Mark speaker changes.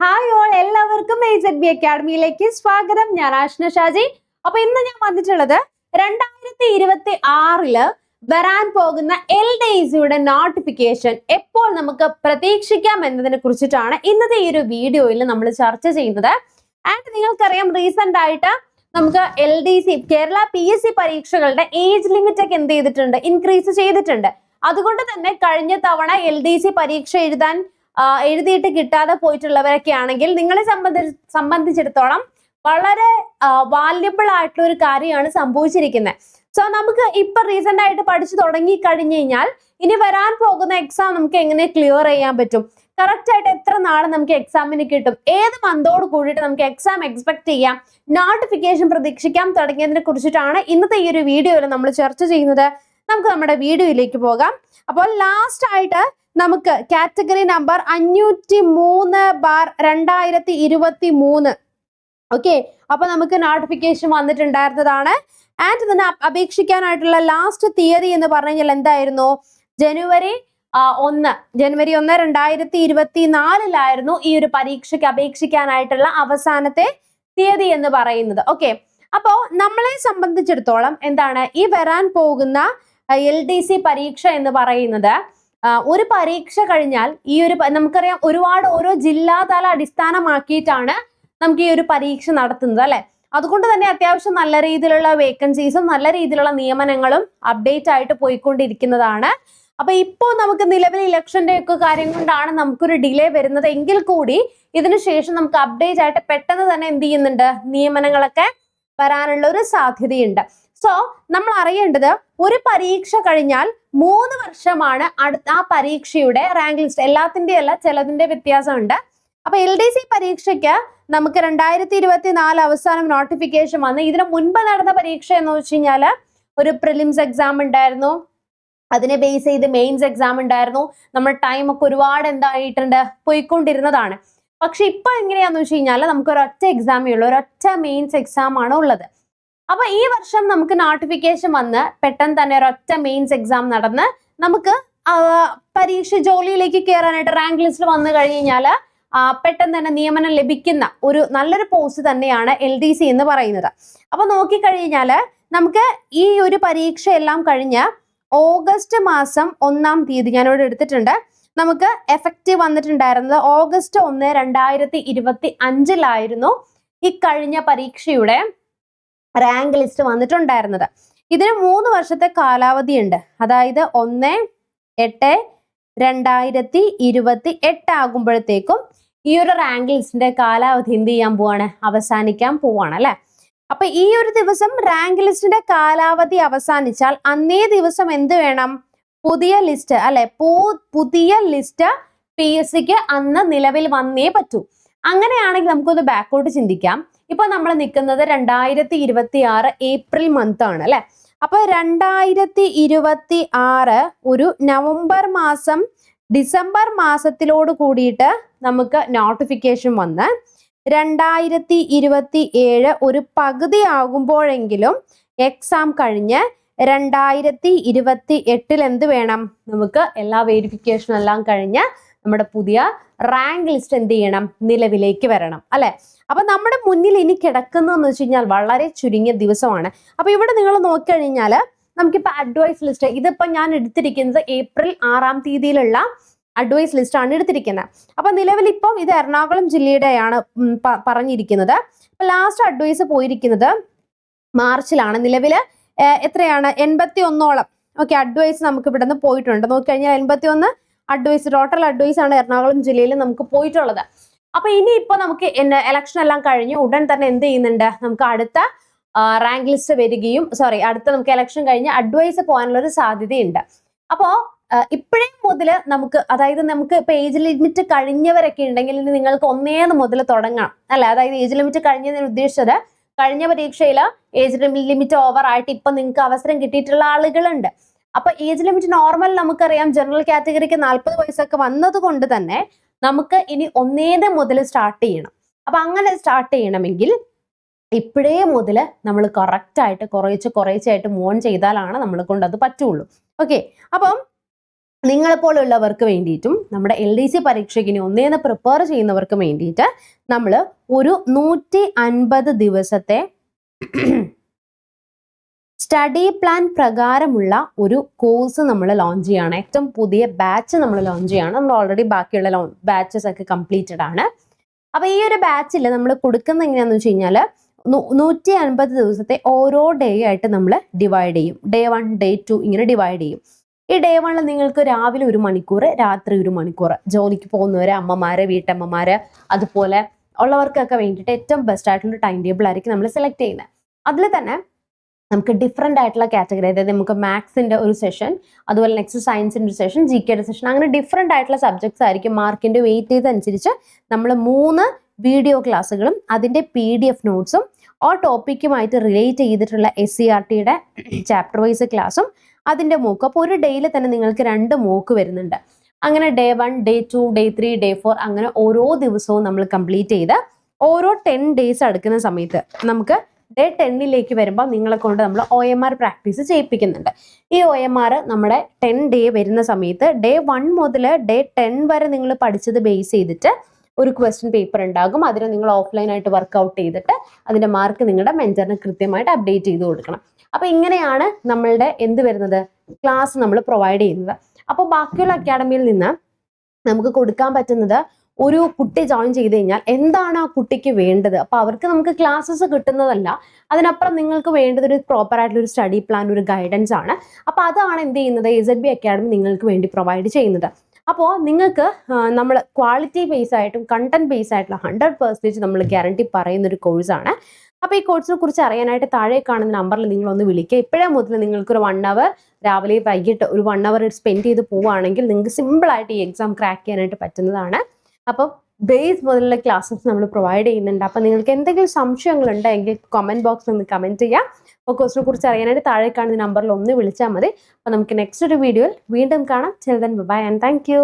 Speaker 1: Hi all, എല്ലാവർക്കും AZB അക്കാഡമിയിലേക്ക് സ്വാഗതം. ഞാൻ ആഷ്ന ഷാജി. അപ്പൊ ഇന്ന് ഞാൻ വന്നിട്ടുള്ളത് 2026 വരാൻ പോകുന്ന LDCയുടെ നോട്ടിഫിക്കേഷൻ എപ്പോൾ നമുക്ക് പ്രതീക്ഷിക്കാം എന്നതിനെ കുറിച്ചിട്ടാണ് ഇന്നത്തെ ഈ ഒരു വീഡിയോയിൽ നമ്മൾ ചർച്ച ചെയ്യുന്നത്. ആൻഡ് നിങ്ങൾക്കറിയാം, റീസെന്റ് ആയിട്ട് നമുക്ക് LDC കേരള PSC പരീക്ഷകളുടെ ഏജ് ലിമിറ്റ് ഒക്കെ എന്ത് ചെയ്തിട്ടുണ്ട്, ഇൻക്രീസ് ചെയ്തിട്ടുണ്ട്. അതുകൊണ്ട് തന്നെ കഴിഞ്ഞ തവണ LDC പരീക്ഷ എഴുതിയിട്ട് കിട്ടാതെ പോയിട്ടുള്ളവരൊക്കെ ആണെങ്കിൽ നിങ്ങളെ സംബന്ധിച്ചിടത്തോളം വളരെ വാല്യബിൾ ആയിട്ടുള്ള ഒരു കാര്യമാണ് സംഭവിച്ചിരിക്കുന്നത്. സോ നമുക്ക് ഇപ്പൊ റീസെന്റ് ആയിട്ട് പഠിച്ചു തുടങ്ങി കഴിഞ്ഞു കഴിഞ്ഞാൽ ഇനി വരാൻ പോകുന്ന എക്സാം നമുക്ക് എങ്ങനെ ക്ലിയർ ചെയ്യാൻ പറ്റും, കറക്റ്റ് ആയിട്ട് എത്ര നാളെ നമുക്ക് എക്സാമിന് കിട്ടും, ഏത് മന്തോട് കൂടിയിട്ട് നമുക്ക് എക്സാം എക്സ്പെക്ട് ചെയ്യാം, നോട്ടിഫിക്കേഷൻ പ്രതീക്ഷിക്കാം തുടങ്ങിയതിനെ കുറിച്ചിട്ടാണ് ഇന്നത്തെ ഈ ഒരു വീഡിയോയിൽ നമ്മൾ ചർച്ച ചെയ്യുന്നത്. നമുക്ക് നമ്മുടെ വീഡിയോയിലേക്ക് പോകാം. അപ്പോൾ ലാസ്റ്റ് ആയിട്ട് നമുക്ക് കാറ്റഗറി നമ്പർ 503/2023 ഓക്കെ, അപ്പൊ നമുക്ക് നോട്ടിഫിക്കേഷൻ വന്നിട്ടുണ്ടായിരുന്നതാണ്. ആൻഡ് ഇതിന് അപേക്ഷിക്കാനായിട്ടുള്ള ലാസ്റ്റ് തീയതി എന്ന് പറഞ്ഞു കഴിഞ്ഞാൽ എന്തായിരുന്നു? ജനുവരി 1 2024 ഈ ഒരു പരീക്ഷയ്ക്ക് അപേക്ഷിക്കാനായിട്ടുള്ള അവസാനത്തെ തീയതി എന്ന് പറയുന്നത്. ഓക്കെ, അപ്പോ നമ്മളെ സംബന്ധിച്ചിടത്തോളം എന്താണ് ഈ വരാൻ പോകുന്ന LDC പരീക്ഷ എന്ന് പറയുന്നത്? ഒരു പരീക്ഷ കഴിഞ്ഞാൽ ഈ ഒരു നമുക്കറിയാം, ഒരുപാട് ഓരോ ജില്ലാതല അടിസ്ഥാനമാക്കിയിട്ടാണ് നമുക്ക് ഈ ഒരു പരീക്ഷ നടത്തുന്നത് അല്ലെ. അതുകൊണ്ട് തന്നെ അത്യാവശ്യം നല്ല രീതിയിലുള്ള വേക്കൻസീസും നല്ല രീതിയിലുള്ള നിയമനങ്ങളും അപ്ഡേറ്റ് ആയിട്ട് പോയിക്കൊണ്ടിരിക്കുന്നതാണ്. അപ്പൊ ഇപ്പോൾ നമുക്ക് നിലവിൽ ഇലക്ഷന്റെ ഒക്കെ കാര്യം കൊണ്ടാണ് നമുക്കൊരു ഡിലേ വരുന്നത് എങ്കിൽ കൂടി ഇതിനുശേഷം നമുക്ക് അപ്ഡേറ്റ് ആയിട്ട് പെട്ടെന്ന് തന്നെ എന്ത് ചെയ്യുന്നുണ്ട്, നിയമനങ്ങളൊക്കെ വരാനുള്ള ഒരു സാധ്യതയുണ്ട്. സോ നമ്മൾ അറിയേണ്ടത്, ഒരു പരീക്ഷ കഴിഞ്ഞാൽ 3 വർഷമാണ് അടുത്ത ആ പരീക്ഷയുടെ റാങ്ക് ലിസ്റ്റ്. എല്ലാത്തിന്റെ അല്ല, ചിലതിന്റെ വ്യത്യാസമുണ്ട്. അപ്പൊ LDC പരീക്ഷയ്ക്ക് നമുക്ക് 2024 അവസാനം നോട്ടിഫിക്കേഷൻ വന്ന് ഇതിനു മുൻപ് നടന്ന പരീക്ഷ എന്ന് വെച്ച് കഴിഞ്ഞാല് ഒരു പ്രിലിംസ് എക്സാം ഉണ്ടായിരുന്നു, അതിനെ ബേസ് ചെയ്ത് മെയിൻസ് എക്സാം ഉണ്ടായിരുന്നു. നമ്മൾ ടൈം ഒക്കെ ഒരുപാട് എന്തായിട്ടുണ്ട്, പോയിക്കൊണ്ടിരുന്നതാണ്. പക്ഷെ ഇപ്പൊ എങ്ങനെയാന്ന് വെച്ച് കഴിഞ്ഞാൽ നമുക്ക് ഒരൊറ്റ എക്സാമേ ഉള്ളൂ, ഒരൊറ്റ മെയിൻസ് എക്സാം ആണ് ഉള്ളത്. അപ്പൊ ഈ വർഷം നമുക്ക് നോട്ടിഫിക്കേഷൻ വന്ന് പെട്ടെന്ന് തന്നെ ഒരൊറ്റ മെയിൻസ് എക്സാം നടന്ന് നമുക്ക് പരീക്ഷ ജോലിയിലേക്ക് കയറാനായിട്ട് റാങ്ക് ലിസ്റ്റ് വന്നു കഴിഞ്ഞ് കഴിഞ്ഞാല് പെട്ടെന്ന് തന്നെ നിയമനം ലഭിക്കുന്ന ഒരു നല്ലൊരു പോസ്റ്റ് തന്നെയാണ് LDC എന്ന് പറയുന്നത്. അപ്പൊ നോക്കിക്കഴിഞ്ഞാല് നമുക്ക് ഈ ഒരു പരീക്ഷ എല്ലാം കഴിഞ്ഞ് ഓഗസ്റ്റ് മാസം 1-ാം തീയതി ഞാനിവിടെ എടുത്തിട്ടുണ്ട്. നമുക്ക് എഫക്റ്റീവ് വന്നിട്ടുണ്ടായിരുന്നത് ഓഗസ്റ്റ് 1, 2025 ഈ കഴിഞ്ഞ പരീക്ഷയുടെ റാങ്ക് ലിസ്റ്റ് വന്നിട്ടുണ്ടായിരുന്നത്. ഇതിന് 3 വർഷത്തെ കാലാവധി ഉണ്ട്. അതായത് 1/8/2028 ആകുമ്പോഴത്തേക്കും ഈ ഒരു റാങ്ക് ലിസ്റ്റിന്റെ കാലാവധി എന്ത് ചെയ്യാൻ പോവാണ്, അവസാനിക്കാൻ പോവാണ് അല്ലെ. അപ്പൊ ഈ ഒരു ദിവസം റാങ്ക് ലിസ്റ്റിന്റെ കാലാവധി അവസാനിച്ചാൽ അന്നേ ദിവസം എന്ത് വേണം, പുതിയ ലിസ്റ്റ് അല്ലെ, പുതിയ ലിസ്റ്റ് PSCക്ക് അന്ന് നിലവിൽ വന്നേ പറ്റൂ. അങ്ങനെയാണെങ്കിൽ നമുക്കൊന്ന് ബാക്കോട്ട് ചിന്തിക്കാം. ഇപ്പൊ നമ്മൾ നിൽക്കുന്നത് 2026 ഏപ്രിൽ മന്ത് ആണ് അല്ലെ. അപ്പൊ 2026 ഒരു നവംബർ മാസം ഡിസംബർ മാസത്തിലോട് കൂടിയിട്ട് നമുക്ക് നോട്ടിഫിക്കേഷൻ വന്ന് 2027 ഒരു പകുതി ആകുമ്പോഴെങ്കിലും എക്സാം കഴിഞ്ഞ് 2028 എന്ത് വേണം, നമുക്ക് എല്ലാ വെരിഫിക്കേഷനും എല്ലാം കഴിഞ്ഞ് നമ്മുടെ പുതിയ റാങ്ക് ലിസ്റ്റ് എന്ത് ചെയ്യണം, നിലവിലേക്ക് വരണം അല്ലെ. അപ്പൊ നമ്മുടെ മുന്നിൽ ഇനി കിടക്കുന്നതെന്ന് വെച്ച് കഴിഞ്ഞാൽ വളരെ ചുരുങ്ങിയ ദിവസമാണ്. അപ്പൊ ഇവിടെ നിങ്ങൾ നോക്കിക്കഴിഞ്ഞാൽ നമുക്കിപ്പോ അഡ്വൈസ് ലിസ്റ്റ്, ഇതിപ്പോ ഞാൻ എടുത്തിരിക്കുന്നത് ഏപ്രിൽ 6-ാം തീയതിയിലുള്ള അഡ്വൈസ് ലിസ്റ്റ് ആണ് എടുത്തിരിക്കുന്നത്. അപ്പൊ നിലവിൽ ഇപ്പം ഇത് എറണാകുളം ജില്ലയുടെയാണ് പറഞ്ഞിരിക്കുന്നത്. അപ്പൊ ലാസ്റ്റ് അഡ്വൈസ് പോയിരിക്കുന്നത് മാർച്ചിലാണ്. നിലവില് എത്രയാണ്, 81ഓളം ഓക്കെ അഡ്വൈസ് നമുക്ക് ഇവിടെ നിന്ന് പോയിട്ടുണ്ട്. നോക്കിക്കഴിഞ്ഞാൽ 81 അഡ്വൈസ്, ടോട്ടൽ അഡ്വൈസ് ആണ് എറണാകുളം ജില്ലയിൽ നമുക്ക് പോയിട്ടുള്ളത്. അപ്പൊ ഇനിയിപ്പോ നമുക്ക് ഇലക്ഷൻ എല്ലാം കഴിഞ്ഞ് ഉടൻ തന്നെ എന്ത് ചെയ്യുന്നുണ്ട്, നമുക്ക് അടുത്ത റാങ്ക് ലിസ്റ്റ് വരികയും അടുത്ത നമുക്ക് ഇലക്ഷൻ കഴിഞ്ഞ് അഡ്വൈസ് പോകാനുള്ള ഒരു സാധ്യതയുണ്ട്. അപ്പോ ഇപ്പോഴേ മുതൽ നമുക്ക്, അതായത് നമുക്ക് ഇപ്പൊ ഏജ് ലിമിറ്റ് കഴിഞ്ഞവരൊക്കെ ഉണ്ടെങ്കിൽ നിങ്ങൾക്ക് 1 മുതൽ തുടങ്ങാം അല്ലെ. അതായത് ഏജ് ലിമിറ്റ് കഴിഞ്ഞതിന് ഉദ്ദേശിച്ചത്, കഴിഞ്ഞ പരീക്ഷയിൽ ഏജ് ലിമിറ്റ് ഓവർ ആയിട്ട് ഇപ്പൊ നിങ്ങൾക്ക് അവസരം കിട്ടിയിട്ടുള്ള ആളുകളുണ്ട്. അപ്പൊ ഏജ് ലിമിറ്റ് നോർമൽ നമുക്കറിയാം, ജനറൽ കാറ്റഗറിക്ക് 40 വയസ്സൊക്കെ വന്നത് കൊണ്ട് തന്നെ നമുക്ക് ഇനി 1 മുതൽ സ്റ്റാർട്ട് ചെയ്യണം. അപ്പൊ അങ്ങനെ സ്റ്റാർട്ട് ചെയ്യണമെങ്കിൽ ഇപ്പോഴേ മുതൽ നമ്മൾ കറക്റ്റ് ആയിട്ട് കുറേശ്ശായിട്ട് മൂവ് ഓൺ ചെയ്താലാണ് നമ്മളെ കൊണ്ട് അത് പറ്റുള്ളൂ. ഓക്കെ, അപ്പം നിങ്ങളെപ്പോലുള്ളവർക്ക് വേണ്ടിയിട്ടും നമ്മുടെ LDC പരീക്ഷയ്ക്ക് ഇനി ഒന്നേന്ന് പ്രിപ്പയർ ചെയ്യുന്നവർക്ക് വേണ്ടിയിട്ട് നമ്മൾ ഒരു 150 ദിവസത്തെ സ്റ്റഡി പ്ലാൻ പ്രകാരമുള്ള ഒരു കോഴ്സ് നമ്മൾ ലോഞ്ച് ചെയ്യാണ്. ഏറ്റവും പുതിയ ബാച്ച് നമ്മൾ ലോഞ്ച് ചെയ്യാണ്. നമ്മൾ ഓൾറെഡി ബാക്കിയുള്ള ബാച്ചസ് ഒക്കെ കംപ്ലീറ്റഡ് ആണ്. അപ്പൊ ഈ ഒരു ബാച്ചിൽ നമ്മൾ കൊടുക്കുന്ന എങ്ങനെയാണെന്ന് വെച്ച് കഴിഞ്ഞാൽ 150 ദിവസത്തെ ഓരോ ഡേ ആയിട്ട് നമ്മൾ ഡിവൈഡ് ചെയ്യും. Day 1, Day 2 ഇങ്ങനെ ഡിവൈഡ് ചെയ്യും. ഈ Day 1 നിങ്ങൾക്ക് രാവിലെ 1 മണിക്കൂർ, രാത്രി 1 മണിക്കൂർ, ജോലിക്ക് പോകുന്നവര്, അമ്മമാര്, വീട്ടമ്മമാര്, അതുപോലെ ഉള്ളവർക്കൊക്കെ വേണ്ടിയിട്ട് ഏറ്റവും ബെസ്റ്റ് ആയിട്ടുള്ള ടൈം ടേബിൾ ആയിരിക്കും നമ്മൾ സെലക്ട് ചെയ്യുന്നത്. അതിൽ തന്നെ നമുക്ക് ഡിഫറെൻ്റ് ആയിട്ടുള്ള കാറ്റഗറി, അതായത് നമുക്ക് മാത്സിൻ്റെ ഒരു സെഷൻ, അതുപോലെ നെക്സ്റ്റ് സയൻസിൻ്റെ ഒരു സെഷൻ, GKയുടെ സെഷൻ, അങ്ങനെ ഡിഫറെൻ്റ് ആയിട്ടുള്ള സബ്ജക്ട്സ് ആയിരിക്കും. മാർക്കിൻ്റെ വെയിറ്റേജ് അനുസരിച്ച് നമ്മൾ 3 വീഡിയോ ക്ലാസ്സുകളും അതിൻ്റെ PDF നോട്ട്സും ആ ടോപ്പിക്കുമായിട്ട് റിലേറ്റ് ചെയ്തിട്ടുള്ള SCERTയുടെ ചാപ്റ്റർ വൈസ് ക്ലാസ്സും അതിൻ്റെ മോക്ക്. അപ്പോൾ ഒരു ഡേയിൽ തന്നെ നിങ്ങൾക്ക് 2 മോക്ക് വരുന്നുണ്ട്. അങ്ങനെ Day 1, Day 2, Day 3, Day 4 അങ്ങനെ ഓരോ ദിവസവും നമ്മൾ കംപ്ലീറ്റ് ചെയ്ത് ഓരോ 10 ഡേയ്സ് അടുക്കുന്ന സമയത്ത് നമുക്ക് Day 10ലേക്ക് വരുമ്പോൾ നിങ്ങളെ കൊണ്ട് നമ്മൾ OMR പ്രാക്ടീസ് ചെയ്യിപ്പിക്കുന്നുണ്ട്. ഈ OMR നമ്മുടെ 10 ഡേ വരുന്ന സമയത്ത് Day 1 മുതൽ Day 10 വരെ നിങ്ങൾ പഠിച്ചത് ബേസ് ചെയ്തിട്ട് ഒരു ക്വസ്റ്റ്യൻ പേപ്പർ ഉണ്ടാകും. അതിന് നിങ്ങൾ ഓഫ്ലൈനായിട്ട് വർക്ക്ഔട്ട് ചെയ്തിട്ട് അതിൻ്റെ മാർക്ക് നിങ്ങളുടെ മെൻറ്ററിന് കൃത്യമായിട്ട് അപ്ഡേറ്റ് ചെയ്ത് കൊടുക്കണം. അപ്പോൾ ഇങ്ങനെയാണ് നമ്മളുടെ എന്ത് വരുന്നത്, ക്ലാസ് നമ്മൾ പ്രൊവൈഡ് ചെയ്യുന്നത്. അപ്പോൾ ബാക്കിയുള്ള അക്കാഡമിയിൽ നിന്ന് നമുക്ക് കൊടുക്കാൻ പറ്റുന്നത്, ഒരു കുട്ടി ജോയിൻ ചെയ്ത് കഴിഞ്ഞാൽ എന്താണ് ആ കുട്ടിക്ക് വേണ്ടത്, അപ്പോൾ അവർക്ക് നമുക്ക് ക്ലാസ്സസ് കിട്ടുന്നതല്ല, അതിനപ്പുറം നിങ്ങൾക്ക് വേണ്ടത് ഒരു പ്രോപ്പർ ആയിട്ടുള്ള ഒരു സ്റ്റഡി പ്ലാൻ, ഒരു ഗൈഡൻസ് ആണ്. അപ്പോൾ അതാണ് എന്ത് ചെയ്യുന്നത്, AZB അക്കാഡമി നിങ്ങൾക്ക് വേണ്ടി പ്രൊവൈഡ് ചെയ്യുന്നത്. അപ്പോൾ നിങ്ങൾക്ക് നമ്മൾ ക്വാളിറ്റി ബേസ് ആയിട്ടും കണ്ടന്റ് ബേസ് ആയിട്ടുള്ള 100% നമ്മൾ ഗ്യാരണ്ടി പറയുന്ന ഒരു കോഴ്സാണ്. അപ്പോൾ ഈ കോഴ്സിനെ കുറിച്ച് അറിയാനായിട്ട് താഴെ കാണുന്ന നമ്പറിൽ നിങ്ങളൊന്ന് വിളിക്കുക. ഇപ്പോഴേ മുതൽ നിങ്ങൾക്കൊരു 1 hour രാവിലെ വൈകിട്ട് ഒരു 1 hour സ്പെൻഡ് ചെയ്ത് പോവുകയാണെങ്കിൽ നിങ്ങൾക്ക് സിമ്പിളായിട്ട് ഈ എക്സാം ക്രാക്ക് ചെയ്യാനായിട്ട് പറ്റുന്നതാണ്. അപ്പം ബേസ് മുതലുള്ള ക്ലാസ്സസ് നമ്മൾ പ്രൊവൈഡ് ചെയ്യുന്നുണ്ട്. അപ്പം നിങ്ങൾക്ക് എന്തെങ്കിലും സംശയങ്ങളുണ്ടെങ്കിൽ കമൻറ്റ് ബോക്സിൽ ഒന്ന് കമൻറ്റ് ചെയ്യാം. അപ്പോൾ കോഴ്സിനെ കുറിച്ച് അറിയാനായിട്ട് താഴെ കാണുന്ന നമ്പറിൽ ഒന്ന് വിളിച്ചാൽ മതി. അപ്പോൾ നമുക്ക് നെക്സ്റ്റ് ഒരു വീഡിയോയിൽ വീണ്ടും കാണാം. Till then, bye and thank you.